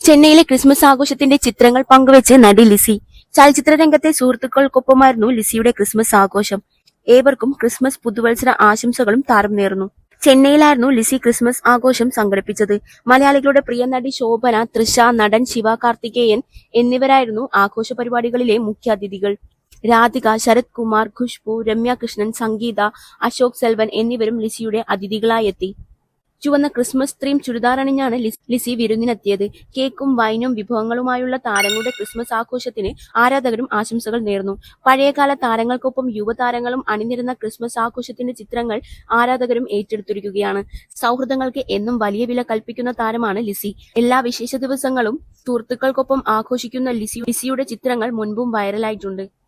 ചെന്നൈയിലെ ക്രിസ്മസ് ആഘോഷത്തിന്റെ ചിത്രങ്ങൾ പങ്കുവെച്ച് നടി ലിസി. ചലച്ചിത്ര രംഗത്തെ സുഹൃത്തുക്കൾക്കൊപ്പമായിരുന്നു ലിസിയുടെ ക്രിസ്മസ് ആഘോഷം. ഏവർക്കും ക്രിസ്മസ് പുതുവത്സര ആശംസകളും താരം നേർന്നു. ചെന്നൈയിലായിരുന്നു ലിസി ക്രിസ്മസ് ആഘോഷം സംഘടിപ്പിച്ചത്. മലയാളികളുടെ പ്രിയ നടി ശോഭന, തൃഷ, നടൻ ശിവകാർത്തികേയൻ എന്നിവരായിരുന്നു ആഘോഷ പരിപാടികളിലെ മുഖ്യാതിഥികൾ. രാധിക, ശരത് കുമാർ, ഖുഷ്ബു, രമ്യ കൃഷ്ണൻ, സംഗീത, അശോക് സെൽവൻ എന്നിവരും ലിസിയുടെ അതിഥികളായെത്തി. ചുവന്ന ക്രിസ്മസ് തീം ചുരിദാറണിഞ്ഞാണ് ലിസി വിരുന്നിനെത്തിയത്. കേക്കും വൈനും വിഭവങ്ങളുമായുള്ള താരങ്ങളുടെ ക്രിസ്മസ് ആഘോഷത്തിന് ആരാധകരും ആശംസകൾ നേർന്നു. പഴയകാല താരങ്ങൾക്കൊപ്പം യുവതാരങ്ങളും അണിനിരന്ന ക്രിസ്മസ് ആഘോഷത്തിന്റെ ചിത്രങ്ങൾ ആരാധകരും ഏറ്റെടുത്തിരിക്കുകയാണ്. സൗഹൃദങ്ങൾക്ക് എന്നും വലിയ വില കൽപ്പിക്കുന്ന താരമാണ് ലിസി. എല്ലാ വിശേഷ ദിവസങ്ങളും സുഹൃത്തുക്കൾക്കൊപ്പം ആഘോഷിക്കുന്ന ലിസിയുടെ ചിത്രങ്ങൾ മുൻപും വൈറലായിട്ടുണ്ട്.